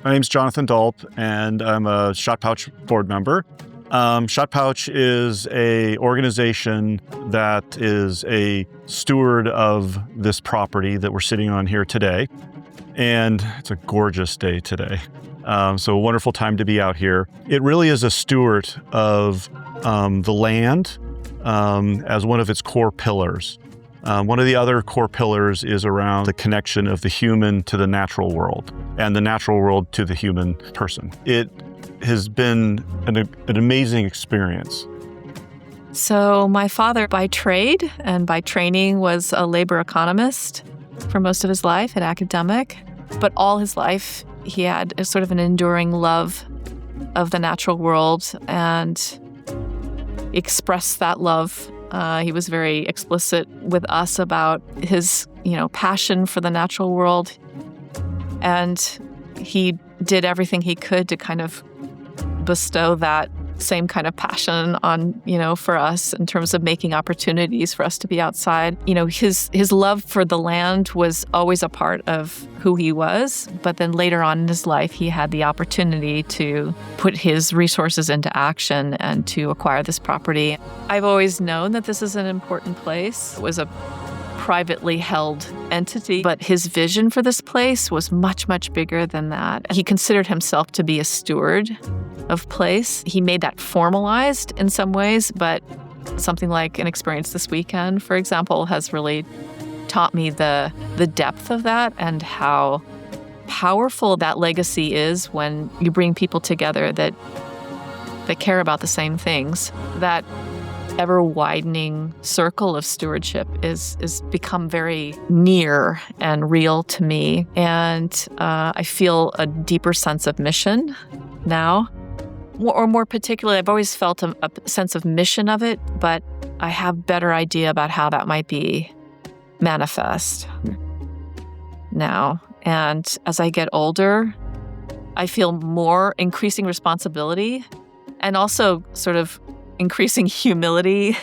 My name's Jonathan Dolp, and I'm a Shotpouch board member. Shotpouch is an organization that is a steward of this property that we're sitting on here today. And it's a gorgeous day today. So a wonderful time to be out here. It really is a steward of the land as one of its core pillars. One of the other core pillars is around the connection of the human to the natural world and the natural world to the human person. It has been an amazing experience. So my father by trade and by training was a labor economist for most of his life, an academic, but all his life he had a sort of an enduring love of the natural world and expressed that love. He was very explicit with us about his, passion for the natural world. And he did everything he could to kind of bestow that same kind of passion on, for us in terms of making opportunities for us to be outside. His love for the land was always a part of who he was. But then later on in his life, he had the opportunity to put his resources into action and to acquire this property. I've always known that this is an important place. It was a privately held entity, but his vision for this place was much, much bigger than that. He considered himself to be a steward of place. He made that formalized in some ways, but something like an experience this weekend, for example, has really taught me the depth of that and how powerful that legacy is when you bring people together that care about the same things. That ever-widening circle of stewardship is become very near and real to me. And I feel a deeper sense of mission now. Or more particularly, I've always felt a sense of mission of it, but I have better idea about how that might be manifest now. And as I get older, I feel more increasing responsibility and also sort of increasing humility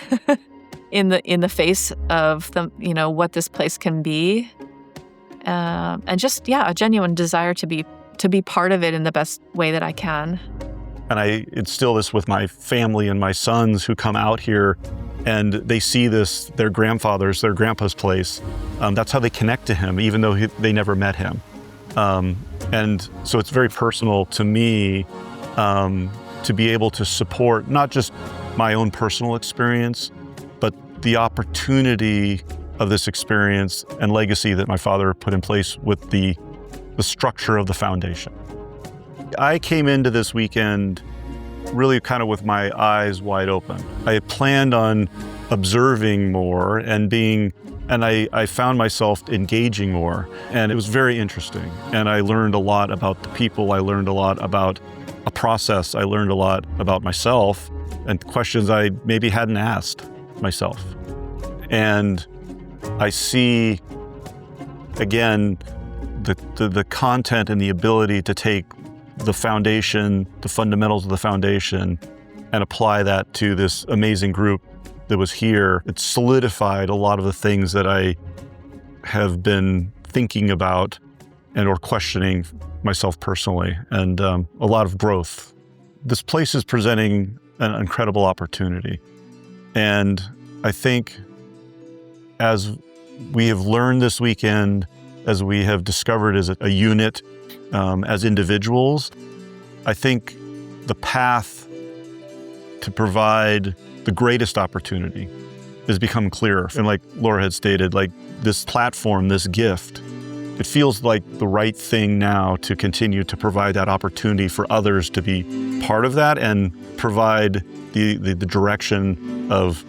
in the face of what this place can be, and just a genuine desire to be part of it in the best way that I can. And I instill this with my family and my sons who come out here and they see this, their grandpa's place. That's how they connect to him, even though they never met him. And so it's very personal to me to be able to support not just my own personal experience, but the opportunity of this experience and legacy that my father put in place with the structure of the foundation. I came into this weekend really kind of with my eyes wide open. I planned on observing more and I found myself engaging more, and it was very interesting. And I learned a lot about the people. I learned a lot about a process. I learned a lot about myself and questions I maybe hadn't asked myself. And I see, again, the content and the ability to take the foundation, the fundamentals of the foundation, and apply that to this amazing group that was here. It solidified a lot of the things that I have been thinking about and or questioning myself personally, and a lot of growth. This place is presenting an incredible opportunity. And I think as we have learned this weekend, as we have discovered as a unit, as individuals, I think the path to provide the greatest opportunity has become clearer. And like Laura had stated, like this platform, this gift It feels like the right thing now to continue to provide that opportunity for others to be part of that and provide the direction of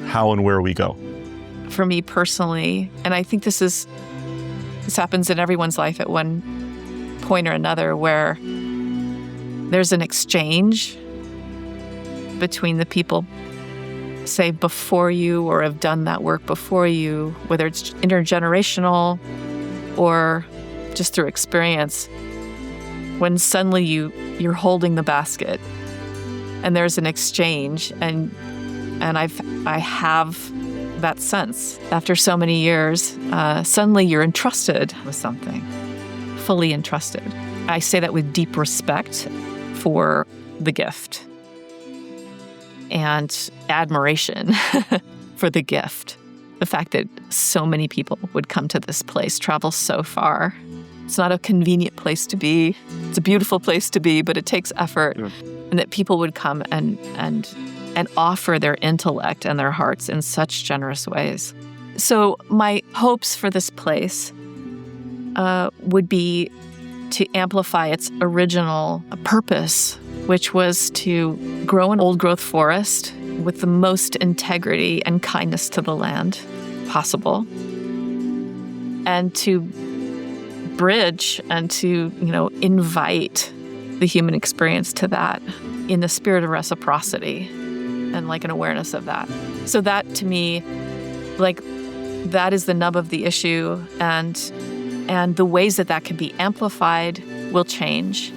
how and where we go. For me personally, and I think this happens in everyone's life at one point or another, where there's an exchange between the people, say, before you or have done that work before you, whether it's intergenerational or just through experience, when suddenly you're holding the basket and there's an exchange, and I have that sense after so many years, suddenly you're entrusted with something, fully entrusted. I say that with deep respect for the gift and admiration for the gift. The fact that so many people would come to this place, travel so far. It's not a convenient place to be. It's a beautiful place to be, but it takes effort. Yeah. And that people would come and offer their intellect and their hearts in such generous ways. So my hopes for this place would be to amplify its original purpose, which was to grow an old-growth forest with the most integrity and kindness to the land possible, and to bridge and to, invite the human experience to that in the spirit of reciprocity and like an awareness of that. So that, to me, that is the nub of the issue, and the ways that can be amplified will change.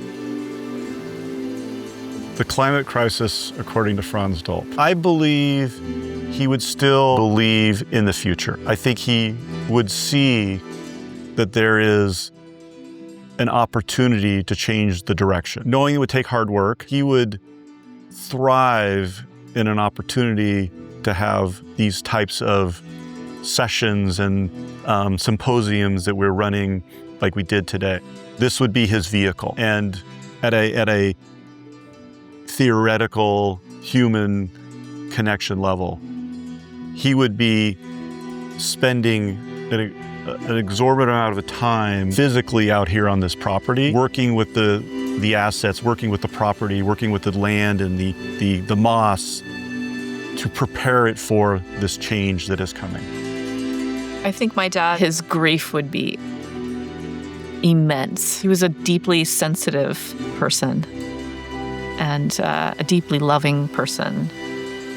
The climate crisis, according to Franz Dolp, I believe he would still believe in the future. I think he would see that there is an opportunity to change the direction. Knowing it would take hard work, he would thrive in an opportunity to have these types of sessions and symposiums that we're running like we did today. This would be his vehicle. And at a theoretical human connection level, he would be spending an exorbitant amount of time physically out here on this property, working with the assets, working with the property, working with the land and the moss to prepare it for this change that is coming. I think my dad, his grief would be immense. He was a deeply sensitive person and a deeply loving person,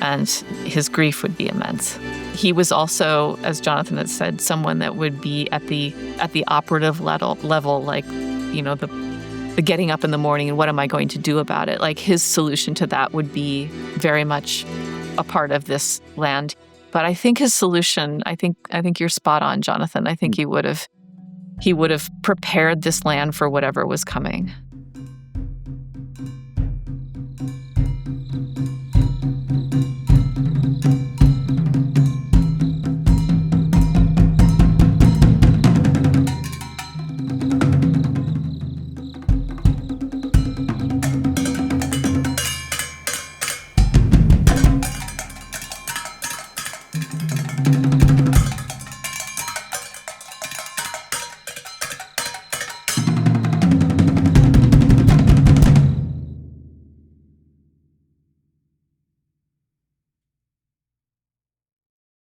and his grief would be immense. He was also, as Jonathan had said, someone that would be at the operative level, like, the getting up in the morning and what am I going to do about it? Like, his solution to that would be very much a part of this land. But I think his solution, I think you're spot on, Jonathan. I think he would have prepared this land for whatever was coming.